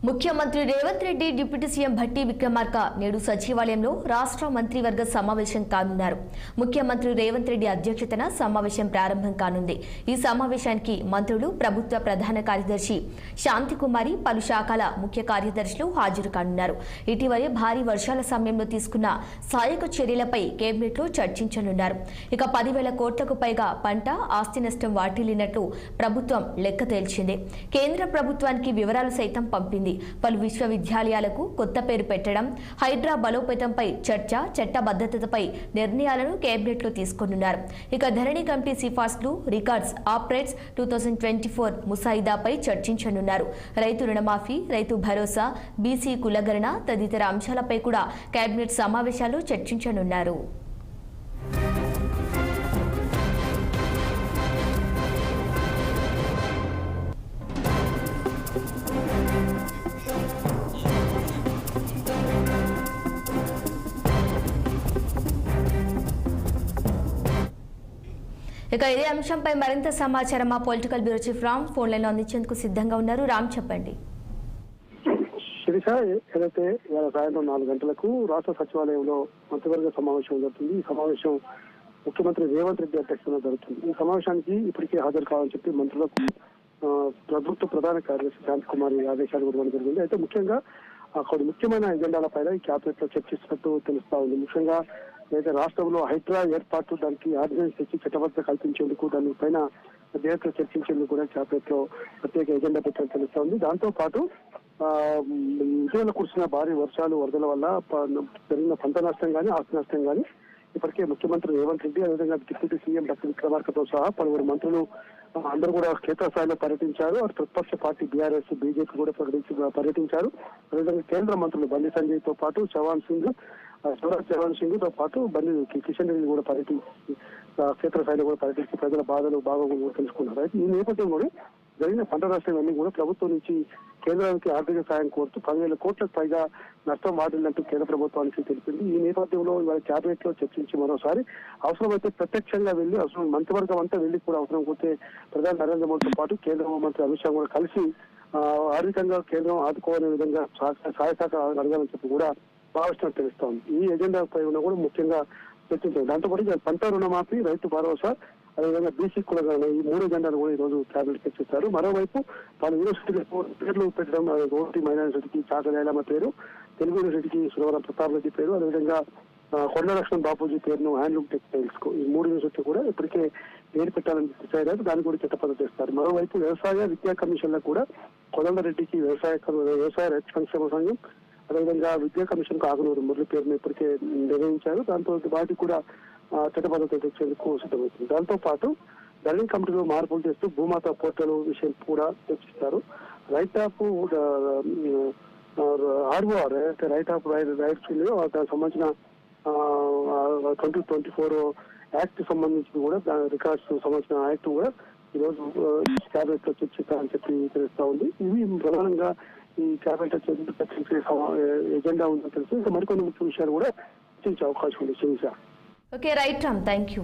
ముఖ్యమంత్రి Revanth Reddy deputy CM Bhatti Vikramarka నేడు సచివాలయంలో రాష్ట్ర మంత్రివర్గ సమావేశం కానున్నారు. ముఖ్యమంత్రి రేవంత్ రెడ్డి అధ్యక్షతన సమావేశం ప్రారంభం కానుంది. ఈ సమావేశానికి మంత్రులు, ప్రభుత్వ ప్రధాన కార్యదర్శి శాంతికుమారి, పలు శాఖల ముఖ్య కార్యదర్శులు హాజరు కానున్నారు. ఇటీవలే భారీ వర్షాల సమయంలో తీసుకున్న సహాయక చర్యలపై కేబినెట్లో చర్చించనున్నారు. ఇక 10,000 కోట్లకు పైగా పంట, ఆస్తి నష్టం వాటిల్లినట్లు ప్రభుత్వం లెక్క తేల్చింది. కేంద్ర ప్రభుత్వానికి వివరాలు సైతం పంపింది. పలు విశ్వవిద్యాలయాలకు కొత్త పేరు పెట్టడం, హైడ్రా బలోపేతంపై చర్చ, చట్టబద్ధతపై నిర్ణయాలను కేబినెట్లో తీసుకోనున్నారు. ఇక ధరణి కమిటీ సిఫార్సులు, రికార్డ్స్ ఆపరేట్స్ 2024 ముసాయిదాపై చర్చించనున్నారు. రైతు రుణమాఫీ, రైతు భరోసా, బీసీ కులగణన తదితర అంశాలపై కూడా కేబినెట్ సమావేశాలు చర్చించనున్నారు. ఇక ఇదే అంశంపై మరింత సమాచారం మా political bureau chief Ram phone line లో అందించేందుకు సిద్ధంగా ఉన్నారు. రామ్, చెప్పండి. శిరీష, ఏదైతే ఇవాళ సాయంత్రం 4 గంటలకు రాష్ట్ర సచివాలయంలో మంత్రివర్గ సమావేశం జరుగుతుంది. ఈ సమావేశం ముఖ్యమంత్రి రేవంత్ రెడ్డి అధ్యక్షతన జరుగుతుంది. ఈ సమావేశానికి ఇప్పటికే హాజరు కావాలని చెప్పి మంత్రులకు ప్రభుత్వ ప్రధాన కార్యదర్శి శాంతికుమారి ఆదేశాలు ఇవ్వడం జరిగింది. అయితే ముఖ్యంగా కొన్ని ముఖ్యమైన ఎజెండాలపైన ఈ క్యాబినెట్ లో చర్చిస్తున్నట్టు తెలుస్తా ఉంది. ముఖ్యంగా అయితే రాష్ట్రంలో హైడ్రా ఏర్పాటు, దానికి ఆర్డినెన్స్ తెచ్చి చట్టబద్ధత కల్పించేందుకు, దానిపైన దేశంలో చర్చించేందుకు కూడా క్యాబినెట్ లో ప్రత్యేక ఎజెండా పెట్టాలని తెలుస్తా ఉంది. దాంతో పాటు ఇటీవల కురిసిన భారీ వర్షాలు, వరదల వల్ల జరిగిన పంట నష్టం కానీ, ఆస్తి నష్టం కానీ ఇప్పటికే ముఖ్యమంత్రి రేవంత్ రెడ్డి, అదేవిధంగా డిప్యూటీ సీఎం భట్టి విక్రమార్కతో సహా పలువురు మంత్రులు అందరూ కూడా క్షేత్రస్థాయిలో పర్యటించారు. ప్రతిపక్ష పార్టీ బీఆర్ఎస్, బీజేపీ కూడా పర్యటించారు. అదేవిధంగా కేంద్ర మంత్రులు బండి సంజయ్ తో పాటు శివరాజ్ సింగ్ తో పాటు కిషన్ రెడ్డి కూడా పర్యటించి క్షేత్రస్థాయిలో కూడా పర్యటించి ప్రజల బాధలు బాగోగులు తెలుసుకున్నారు. అయితే ఈ నేపథ్యంలో జరిగిన పంట నష్టాలన్నీ కూడా ప్రభుత్వం నుంచి కేంద్రానికి ఆర్థిక సాయం కోరుతూ 10,000 కోట్లకు పైగా నష్టం వాటిల్లినట్టు కేంద్ర ప్రభుత్వానికి తెలిపింది. ఈ నేపథ్యంలో ఇవాళ క్యాబినెట్ లో చర్చించి మరోసారి అవసరమైతే ప్రత్యక్షంగా వెళ్లి, అవసరం మంత్రివర్గం అంతా వెళ్లి కూడా అవసరం పోతే ప్రధాని నరేంద్ర మోదీతో పాటు కేంద్ర హోంమంత్రి అమిత్ షా కూడా కలిసి ఆర్థికంగా కేంద్రం ఆదుకోవాలనే విధంగా సహాయ శాఖ అడగాలని చెప్పి కూడా భావిస్తున్నట్టు తెలుస్తోంది. ఈ ఎజెండా పై కూడా ముఖ్యంగా చర్చించారు. దాంతోపాటు పంట రుణమాఫీ, రైతు భరోసా, అదేవిధంగా బీసీ కులగణన, ఈ 3 ఎజెండాలు కూడా ఈ రోజు క్యాబినెట్ చర్చిస్తారు. మరోవైపు పలు యూనివర్సిటీలకు పేర్లు పెట్టడం, ఓటీ మైనా యూనివర్సిటీకి చాకలేలమ్మ పేరు, తెలుగు యూనివర్సిటీకి సురవరం ప్రతాప్ రెడ్డి పేరు, అదేవిధంగా కొండ లక్ష్మణ్ బాపూజీ పేరును హ్యాండ్లూమ్ టెక్స్టైల్స్ కు, ఈ 3 యూనివర్సిటీ కూడా ఇప్పటికే పేరు పెట్టాలని డిసైడ్ అయ్యారు. దాన్ని కూడా చట్టబద్ధత చేస్తారు. మరోవైపు వ్యవసాయ విద్యా కమిషన్లకు కూడా కోదండరెడ్డికి వ్యవసాయ రైతు సంక్షేమ సంఘం, అదేవిధంగా విద్యా కమిషన్ కు ఆగనూరు మురళి పేరును ఇప్పటికే నిర్వహించారు. దాంతో వాటికి కూడా చట్టబద్ధత తెచ్చేందుకు సిద్ధమవుతుంది. దాంతో పాటు ధరణి కమిటీలో మార్పులు చేస్తూ భూమాత పోర్టల్ విషయం కూడా చర్చిస్తారు. Right of ROR, right of rights దానికి సంబంధించిన 2024 యాక్ట్ సంబంధించి కూడా, రికార్డ్స్ సంబంధించిన యాక్ట్ కూడా ఈ రోజు క్యాబినెట్ లో చర్చిస్తారని చెప్పి తెలుస్తా ఉంది. ఇవి ప్రధానంగా ఈ క్యాబినెట్ చర్చించే ఎజెండా ఉందని తెలుసు. ఇంకా మరికొన్ని ముఖ్య విషయాలు కూడా చర్చించే అవకాశం ఉంది. Okay, right Ram, thank you.